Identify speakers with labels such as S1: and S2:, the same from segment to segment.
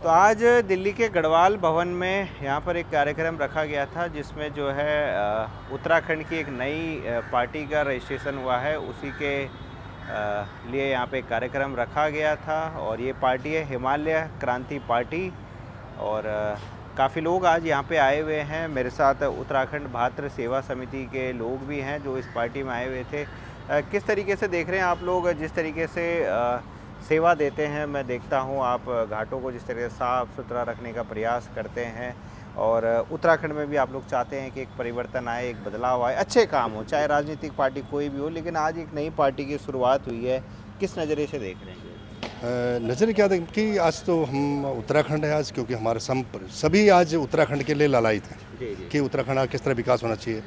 S1: तो आज दिल्ली के गढ़वाल भवन में यहाँ पर एक कार्यक्रम रखा गया था जिसमें जो है उत्तराखंड की एक नई पार्टी का रजिस्ट्रेशन हुआ है। उसी के लिए यहाँ पे एक कार्यक्रम रखा गया था और ये पार्टी है हिमालय क्रांति पार्टी। और काफ़ी लोग आज यहाँ पे आए हुए हैं। मेरे साथ उत्तराखंड भातृ सेवा समिति के लोग भी हैं जो इस पार्टी में आए हुए थे। किस तरीके से देख रहे हैं आप लोग, जिस तरीके से सेवा देते हैं? मैं देखता हूँ आप घाटों को जिस तरह से साफ़ सुथरा रखने का प्रयास करते हैं और उत्तराखंड में भी आप लोग चाहते हैं कि एक परिवर्तन आए, एक बदलाव आए, अच्छे काम हो, चाहे राजनीतिक पार्टी कोई भी हो। लेकिन आज एक नई पार्टी की शुरुआत हुई है, किस नज़रिए से देख रहे हैं?
S2: नज़र क्या देख कि आज तो हम उत्तराखंड है आज, क्योंकि हमारे सभी आज उत्तराखंड के लिए लालायित हैं कि उत्तराखंड आज किस तरह विकास होना चाहिए।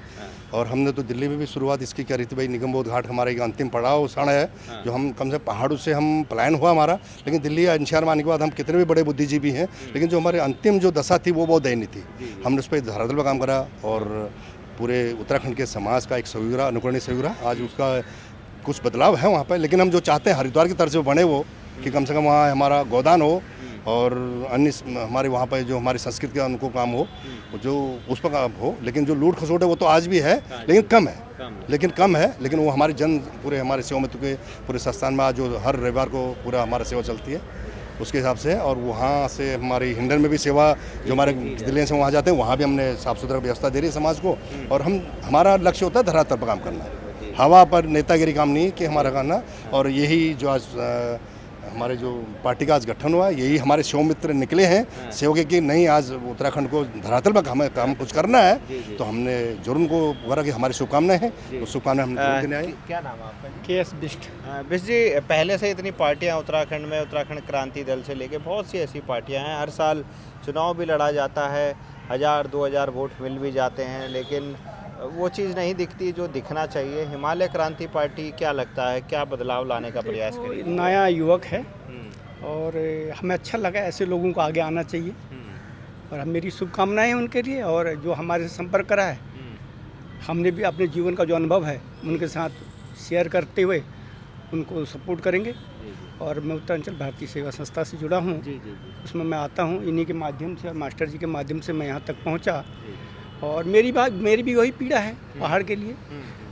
S2: और हमने तो दिल्ली में भी शुरुआत इसकी करी थी भाई। निगमबोध घाट हमारा एक अंतिम पड़ाव क्षण है जो हम कम से पहाड़ों से हम पलायन हुआ हमारा। लेकिन दिल्ली एनसीआर में आने के बाद हम कितने भी बड़े बुद्धिजीवी हैं, लेकिन जो हमारे अंतिम जो दशा थी वो बहुत दयनीय थी। हमने उस पर धरातल पर काम करा और पूरे उत्तराखंड के समाज का एक सहयोग रहा, अनुकरणीय सहयोग रहा। आज उसका कुछ बदलाव है वहाँ पर। लेकिन हम जो चाहते हैं हरिद्वार की तरफ से बने वो कि कम से कम वहाँ हमारा गोदान हो और अन्य हमारे वहाँ पर जो हमारी संस्कृति का उनको काम हो जो उस पर काम हो। लेकिन जो लूट खसोट है वो तो आज भी है, लेकिन कम है। लेकिन वो हमारी पूरे हमारे सेवा मित्र के पूरे संस्थान में आज जो हर रविवार को पूरा हमारा सेवा चलती है उसके हिसाब से। और वहाँ से हमारी हिंडन में भी सेवा जो हमारे दिल्ली से वहाँ जाते हैं वहाँ भी हमने साफ़ सुथरा व्यवस्था दे रही है समाज को। और हमारा लक्ष्य होता है धरातल पर काम करना, हवा पर नेतागिरी काम नहीं कि हमारा करना। और यही जो आज हमारे जो पार्टी का आज गठन हुआ यही हमारे शिव मित्र निकले हैं सेवक कि नहीं आज उत्तराखंड को धरातल पर हमें काम कुछ करना है। तो हमने जरूर उनको बोला कि हमारी शुभकामनाएं हैं, उस शुभकामनाएं हम देने आए।
S1: क्या नाम है आपका?
S3: KS बिष्ट।
S1: बिष्ट जी, पहले से इतनी पार्टियां उत्तराखंड में, उत्तराखंड क्रांति दल से लेके बहुत सी ऐसी पार्टियां हैं। हर साल चुनाव भी लड़ा जाता है, 1000-2000 वोट मिल भी जाते हैं, लेकिन वो चीज़ नहीं दिखती जो दिखना चाहिए। हिमालय क्रांति पार्टी क्या लगता है, क्या बदलाव लाने का प्रयास करेगी?
S3: नया युवक है और हमें अच्छा लगा, ऐसे लोगों को आगे आना चाहिए और मेरी शुभकामनाएं उनके लिए। और जो हमारे से संपर्क करा है, हमने भी अपने जीवन का जो अनुभव है उनके साथ शेयर करते हुए उनको सपोर्ट करेंगे। और मैं उत्तरांचल भारतीय सेवा संस्था से जुड़ा हूँ, उसमें मैं आता हूँ इन्हीं के माध्यम से और मास्टर जी के माध्यम से मैं यहाँ तक पहुँचा। और मेरी भी वही पीड़ा है पहाड़ के लिए।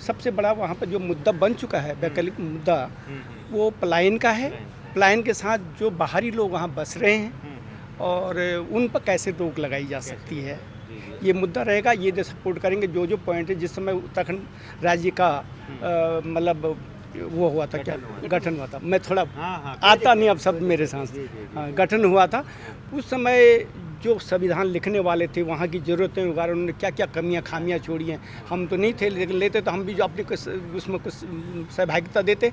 S3: सबसे बड़ा वहाँ पर जो मुद्दा बन चुका है, वैकल्पिक मुद्दा, वो पलायन का है। पलायन के साथ जो बाहरी लोग वहाँ बस रहे हैं और उन पर कैसे रोक लगाई जा सकती है, ये मुद्दा रहेगा। ये सपोर्ट करेंगे जो पॉइंट है। जिस समय उत्तराखंड राज्य का मतलब वो हुआ था, क्या गठन हुआ था, मैं थोड़ा आता नहीं अब सब मेरे साथ गठन हुआ था उस समय। जो संविधान लिखने वाले थे वहाँ की ज़रूरतें वगैरह उन्होंने क्या क्या कमियां खामियां छोड़ी हैं। हम तो नहीं थे, लेकिन लेते तो हम भी जो अपनी उसमें कुछ सहभागिता देते।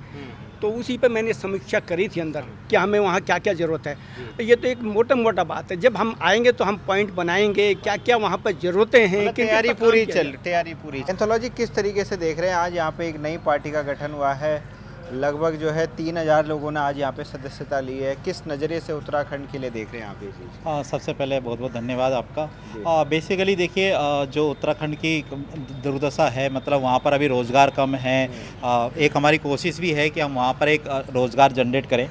S3: तो उसी पे मैंने समीक्षा करी थी अंदर कि हमें वहाँ क्या क्या ज़रूरत है। ये तो एक मोटा बात है। जब हम आएंगे तो हम पॉइंट बनाएंगे क्या क्या वहाँ पर ज़रूरतें हैं।
S1: तैयारी पूरी। एंथोलॉजी किस तरीके से देख रहे हैं? आज यहाँ पे एक नई पार्टी का गठन हुआ है, लगभग जो है 3000 लोगों ने आज यहाँ पे सदस्यता ली है। किस नज़रिए से उत्तराखंड के लिए देख रहे हैं आप ये चीज़?
S4: सबसे पहले बहुत बहुत धन्यवाद आपका। बेसिकली देखिए, जो उत्तराखंड की दुर्दशा है, मतलब वहाँ पर अभी रोज़गार कम है। एक हमारी कोशिश भी है कि हम वहाँ पर एक रोज़गार जनरेट करें।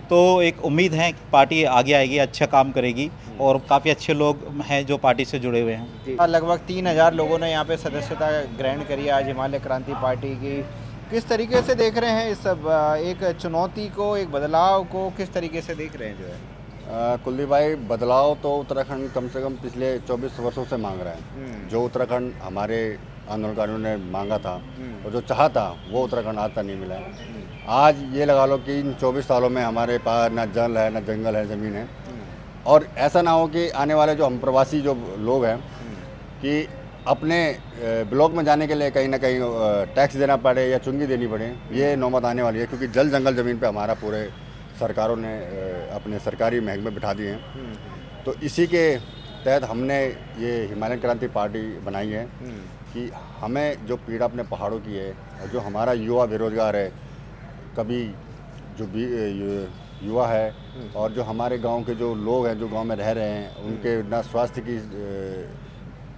S4: तो एक उम्मीद है कि पार्टी आगे आएगी, अच्छा काम करेगी और काफ़ी अच्छे लोग हैं जो पार्टी से जुड़े हुए हैं।
S1: लगभग 3000 लोगों ने यहाँ पे सदस्यता ग्रहण करी आज हिमालय क्रांति पार्टी की। किस तरीके से देख रहे हैं इस सब एक चुनौती को, एक बदलाव को किस तरीके से देख रहे हैं जो है?
S5: कुलदीप भाई, बदलाव तो उत्तराखंड कम से कम पिछले 24 वर्षों से मांग रहा है। जो उत्तराखंड हमारे आंदोलनकारियों ने मांगा था और जो चाहा था वो उत्तराखंड आज तक नहीं मिला है। आज ये लगा लो कि इन 24 सालों में हमारे पास ना जल है, ना जंगल है, ज़मीन है। और ऐसा ना हो कि आने वाले जो हम प्रवासी जो लोग हैं कि अपने ब्लॉक में जाने के लिए कहीं ना कहीं टैक्स देना पड़े या चुंगी देनी पड़े, ये नौबत आने वाली है। क्योंकि जल जंगल ज़मीन पे हमारा पूरे सरकारों ने अपने सरकारी महकमे बिठा दिए हैं। तो इसी के तहत हमने ये हिमालयन क्रांति पार्टी बनाई है कि हमें जो पीड़ा अपने पहाड़ों की है और जो हमारा युवा बेरोजगार है, कभी जो भी युवा है और जो हमारे गांव के जो लोग हैं जो गांव में रह रहे हैं, उनके ना स्वास्थ्य की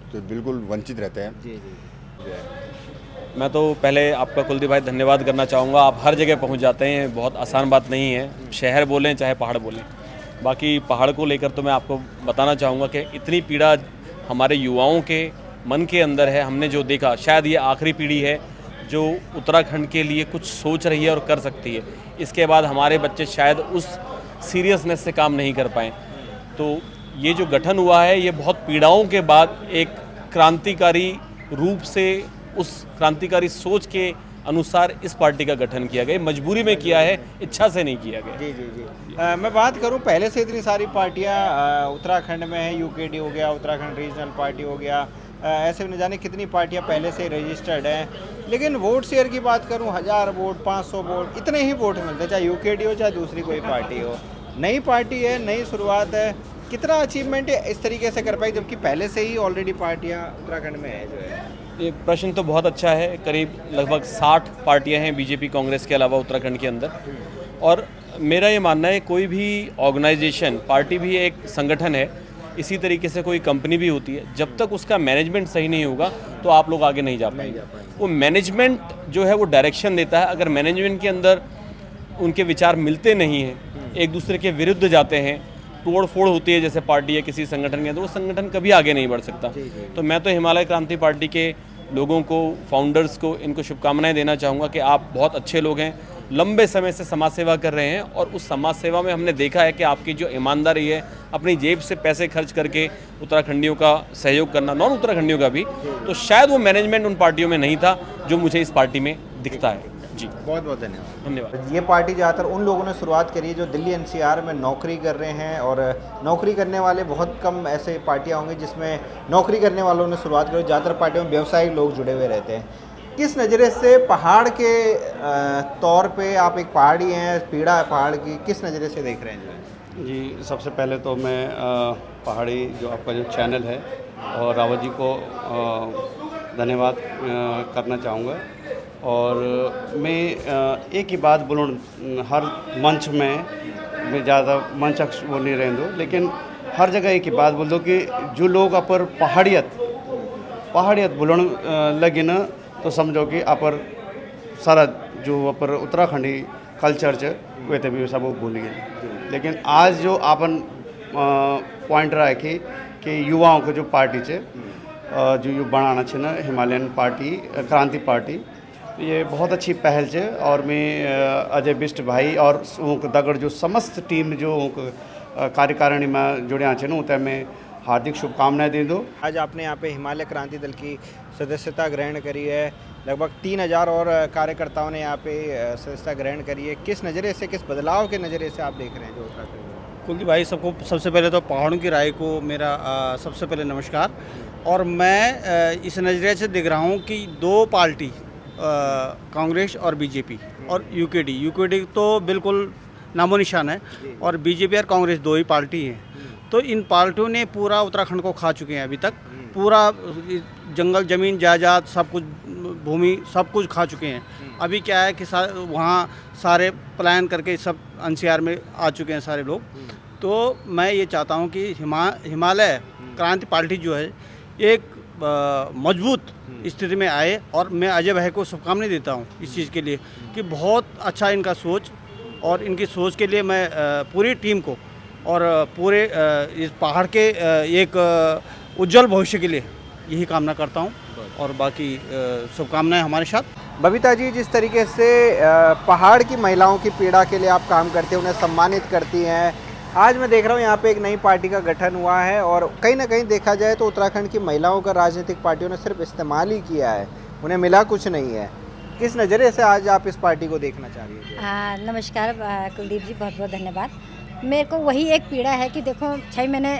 S5: तो बिल्कुल वंचित रहते हैं।
S6: मैं तो पहले आपका कुलदीप भाई धन्यवाद करना चाहूँगा। आप हर जगह पहुँच जाते हैं, बहुत आसान बात नहीं है। शहर बोलें चाहे पहाड़ बोलें, बाकी पहाड़ को लेकर तो मैं आपको बताना चाहूँगा कि इतनी पीड़ा हमारे युवाओं के मन के अंदर है। हमने जो देखा, शायद ये आखिरी पीढ़ी है जो उत्तराखंड के लिए कुछ सोच रही है और कर सकती है। इसके बाद हमारे बच्चे शायद उस सीरियसनेस से काम नहीं कर पाएँ। तो ये जो गठन हुआ है, ये बहुत पीड़ाओं के बाद एक क्रांतिकारी रूप से, उस क्रांतिकारी सोच के अनुसार इस पार्टी का गठन किया गया। मजबूरी में किया है, इच्छा से नहीं किया गया।
S1: जी जी जी। मैं बात करूं, पहले से इतनी सारी पार्टियां उत्तराखंड में है, यूकेडी हो गया, उत्तराखंड रीजनल पार्टी हो गया, ऐसे न जाने कितनी पार्टियां पहले से रजिस्टर्ड हैं, लेकिन वोट शेयर की बात करूं, 1000 वोट, 500 वोट, इतने ही वोट मिलते हैं, चाहे यूकेडी हो चाहे दूसरी कोई पार्टी हो। नई पार्टी है, नई शुरुआत है, कितना अचीवमेंट इस तरीके से कर पाई जबकि पहले से ही ऑलरेडी पार्टियां उत्तराखंड में है जो है?
S6: ये प्रश्न तो बहुत अच्छा है। करीब लगभग 60 पार्टियां हैं बीजेपी कांग्रेस के अलावा उत्तराखंड के अंदर। और मेरा ये मानना है, कोई भी ऑर्गेनाइजेशन, पार्टी भी एक संगठन है, इसी तरीके से कोई कंपनी भी होती है। जब तक उसका मैनेजमेंट सही नहीं होगा तो आप लोग आगे नहीं जा पाएंगे। वो मैनेजमेंट जो है वो डायरेक्शन देता है। अगर मैनेजमेंट के अंदर उनके विचार मिलते नहीं हैं, एक दूसरे के विरुद्ध जाते हैं, तोड़ फोड़ होती है जैसे पार्टी या किसी संगठन के अंदर, वो संगठन कभी आगे नहीं बढ़ सकता। तो मैं तो हिमालय क्रांति पार्टी के लोगों को, फाउंडर्स को, इनको शुभकामनाएं देना चाहूँगा कि आप बहुत अच्छे लोग हैं, लंबे समय से समाज सेवा कर रहे हैं और उस समाज सेवा में हमने देखा है कि आपकी जो ईमानदारी है, अपनी जेब से पैसे खर्च करके उत्तराखंडियों का सहयोग करना, नॉन उत्तराखंडियों का भी, तो शायद वो मैनेजमेंट उन पार्टियों में नहीं था जो मुझे इस पार्टी में दिखता है। जी,
S1: बहुत बहुत धन्यवाद।
S6: धन्यवाद।
S1: ये पार्टी ज़्यादातर उन लोगों ने शुरुआत करी है जो दिल्ली एनसीआर में नौकरी कर रहे हैं, और नौकरी करने वाले बहुत कम ऐसे पार्टियां होंगी जिसमें नौकरी करने वालों ने शुरुआत करी। ज़्यादातर पार्टियों में व्यवसायिक लोग जुड़े हुए रहते हैं। किस नज़रिए से पहाड़ के तौर पे, आप एक पहाड़ी हैं, पीड़ा है पहाड़ की, किस नज़रिए से देख रहे हैं जो है?
S7: जी, सबसे पहले तो मैं पहाड़ी जो आपका जो चैनल है और रावत जी को धन्यवाद करना चाहूँगा। और मैं एक ही बात बोलूँ, हर मंच में मैं ज़्यादा मंच वो नहीं रहने दो, लेकिन हर जगह एक ही बात बोल दो कि जो लोग अपर पहाड़ियत बोलने लगे ना, तो समझो कि अपर सारा जो अपर उत्तराखंडी कल्चर च वे तो भी सब वो भूल गए। लेकिन आज जो अपन पॉइंट रहा है कि युवाओं को जो पार्टी च जो यू बनाना चाहिए ना, हिमालयन पार्टी, क्रांति पार्टी, ये बहुत अच्छी पहल है। और मैं अजय बिष्ट भाई और दगड़ जो समस्त टीम जो कार्यकारिणी में जुड़े हैं ना, उतना मैं हार्दिक शुभकामनाएं दे दो।
S1: आज आपने यहाँ पे हिमालय क्रांति दल की सदस्यता ग्रहण करी है, लगभग 3000 और कार्यकर्ताओं ने यहाँ पे सदस्यता ग्रहण करी है। किस नज़रिए से, किस बदलाव के नज़रिए से आप देख रहे हैं जो उत्तराखंड में?
S3: कुलदीप भाई, सबसे पहले तो पहाड़ों की राय को मेरा सबसे पहले नमस्कार। और मैं इस नज़रिए से देख रहा हूँ कि दो पार्टी, कांग्रेस और बीजेपी और यूकेडी तो बिल्कुल नामो निशान है, और बीजेपी और कांग्रेस दो ही पार्टी हैं। तो इन पार्टियों ने पूरा उत्तराखंड को खा चुके हैं अभी तक। पूरा जंगल, ज़मीन, जायदाद, सब कुछ, भूमि, सब कुछ खा चुके हैं। अभी क्या है कि वहाँ सारे प्लान करके सब एनसीआर में आ चुके हैं सारे लोग। तो मैं ये चाहता हूँ कि हिमालय क्रांति पार्टी जो है एक मजबूत स्थिति में आए, और मैं अजय भाई को शुभकामनाएं देता हूँ इस चीज़ के लिए कि बहुत अच्छा इनका सोच, और इनकी सोच के लिए मैं पूरी टीम को और पूरे इस पहाड़ के एक उज्जवल भविष्य के लिए यही कामना करता हूँ। और बाकी शुभकामनाएं हमारे साथ।
S1: बबीता जी, जिस तरीके से पहाड़ की महिलाओं की पीड़ा के लिए आप काम करते हैं, उन्हें सम्मानित करती हैं, आज मैं देख रहा हूँ यहाँ पे एक नई पार्टी का गठन हुआ है, और कहीं ना कहीं देखा जाए तो उत्तराखंड की महिलाओं का राजनीतिक पार्टियों ने सिर्फ इस्तेमाल ही किया है, उन्हें मिला कुछ नहीं है। किस नज़रिए से आज आप इस पार्टी को देखना चाह रही हैं?
S8: नमस्कार कुलदीप जी, बहुत बहुत धन्यवाद। मेरे को वही एक पीड़ा है कि देखो, 6 महीने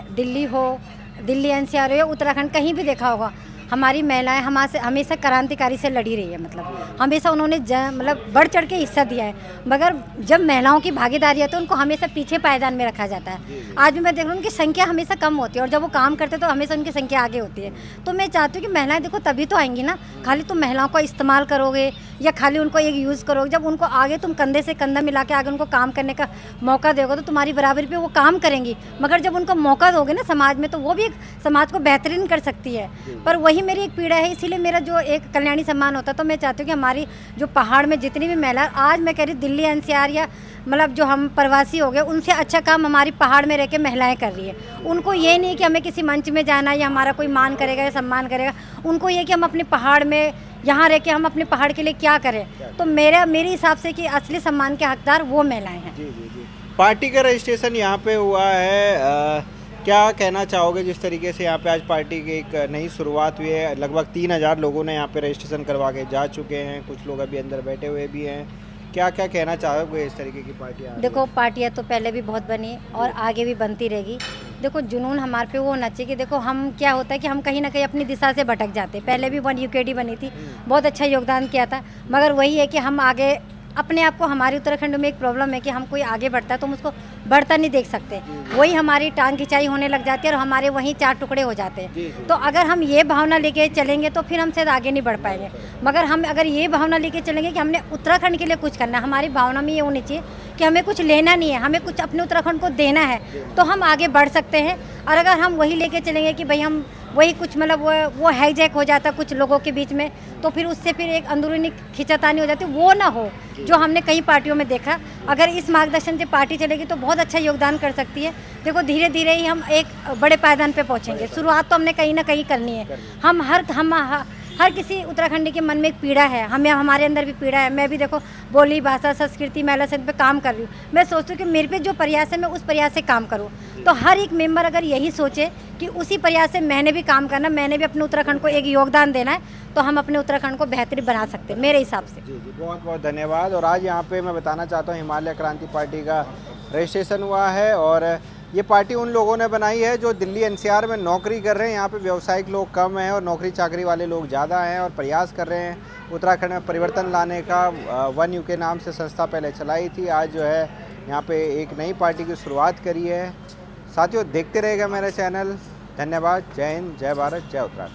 S8: दिल्ली एनसीआर हो या उत्तराखंड, कहीं भी देखा होगा, हमारी महिलाएं हमेशा क्रांतिकारी से लड़ी रही है। मतलब हमेशा उन्होंने मतलब बढ़ चढ़ के हिस्सा दिया है, मगर जब महिलाओं की भागीदारी है तो उनको हमेशा पीछे पायदान में रखा जाता है। आज भी मैं देख रहा हूँ उनकी संख्या हमेशा कम होती है, और जब वो काम करते तो हमेशा उनकी संख्या आगे होती है। तो मैं चाहती हूँ कि महिलाएं देखो तभी तो आएंगी ना, खाली तुम महिलाओं का इस्तेमाल करोगे या खाली उनको एक यूज़ करोगे, जब उनको आगे तुम कंधे से कंधा मिला के आगे उनको काम करने का मौका दोगे तो तुम्हारी बराबरी पे वो काम करेंगी। मगर जब उनको मौका दोगे ना समाज में, तो वो भी एक समाज को बेहतरीन कर सकती है। पर वही मेरी एक पीड़ा है, इसीलिए मेरा जो एक कल्याणी सम्मान होता है, तो मैं चाहती हूँ कि हमारी जो पहाड़ में जितनी भी महिला, आज मैं कह रही दिल्ली एनसीआर या मतलब जो हम प्रवासी हो गए उनसे अच्छा काम हमारी पहाड़ में रह के महिलाएँ कर रही है। उनको ये नहीं कि हमें किसी मंच में जाना या हमारा कोई मान करेगा या सम्मान करेगा, उनको ये कि हम अपने पहाड़ में यहाँ रह के हम अपने पहाड़ के लिए क्या करें। तो मेरे हिसाब से कि असली सम्मान के हकदार वो महिलाएँ हैं।
S1: जी। पार्टी का रजिस्ट्रेशन यहाँ पे हुआ है, क्या कहना चाहोगे जिस तरीके से यहाँ पे आज पार्टी की एक नई शुरुआत हुई है? लगभग 3000 लोगों ने यहाँ पे रजिस्ट्रेशन करवा के जा चुके हैं, कुछ लोग अभी अंदर बैठे हुए भी हैं। क्या कहना चाहोगे इस तरीके की पार्टियाँ? देखो
S8: पार्टियाँ तो पहले भी बहुत बनी और आगे भी बनती रहेगी। देखो जुनून हमारे पे वो होना चाहिए कि देखो हम क्या होता है कि हम कहीं ना कहीं अपनी दिशा से भटक जाते हैं। पहले भी 1 UKD बनी थी, बहुत अच्छा योगदान किया था, मगर वही है कि हम आगे अपने आप को, हमारे उत्तराखंड में एक प्रॉब्लम है कि हम कोई आगे बढ़ता है तो हम उसको बढ़ता नहीं देख सकते, वही हमारी टांग खिंचाई होने लग जाती है और हमारे वहीं 4 टुकड़े हो जाते हैं। तो अगर हम ये भावना लेके चलेंगे तो फिर हम शायद आगे नहीं बढ़ पाएंगे। मगर हम अगर ये भावना लेके चलेंगे कि हमने उत्तराखंड के लिए कुछ करना है, हमारी भावना में ये होनी चाहिए कि हमें कुछ लेना नहीं है, हमें कुछ अपने उत्तराखंड को देना है, तो हम आगे बढ़ सकते हैं। और अगर हम वही लेके चलेंगे कि भाई हम वही कुछ मतलब वो हाईजैक हो जाता कुछ लोगों के बीच में, तो फिर उससे फिर एक अंदरूनी खिंचातानी हो जाती, वो ना हो जो हमने कई पार्टियों में देखा। अगर इस मार्गदर्शन से पार्टी चलेगी तो बहुत अच्छा योगदान कर सकती है। देखो धीरे धीरे ही हम एक बड़े पायदान पे पहुंचेंगे। शुरुआत तो हमने कहीं ना कहीं करनी है। हम हर किसी उत्तराखंडी के मन में एक पीड़ा है, हमारे अंदर भी पीड़ा है। मैं भी देखो बोली भाषा संस्कृति महिला संघ पे काम कर रही हूँ। मैं सोचती हूँ कि मेरे पे जो प्रयास है मैं उस प्रयास से काम करूँ। तो हर एक मेंबर अगर यही सोचे कि उसी प्रयास से मैंने भी काम करना, मैंने भी अपने उत्तराखंड को एक योगदान देना है, तो हम अपने उत्तराखंड को बेहतरीन बना सकते हैं मेरे हिसाब से।
S1: जी बहुत बहुत धन्यवाद। और आज यहाँ पे मैं बताना चाहता हूँ हिमालय क्रांति पार्टी का रजिस्ट्रेशन हुआ है और ये पार्टी उन लोगों ने बनाई है जो दिल्ली NCR में नौकरी कर रहे हैं। यहाँ पे व्यावसायिक लोग कम हैं और नौकरी चाकरी वाले लोग ज़्यादा हैं और प्रयास कर रहे हैं उत्तराखंड में परिवर्तन लाने का। 1 UK नाम से संस्था पहले चलाई थी, आज जो है यहाँ पे एक नई पार्टी की शुरुआत करी है। साथियों देखते रहेगा मेरा चैनल। धन्यवाद। जय हिंद, जय भारत, जय उत्तराखंड।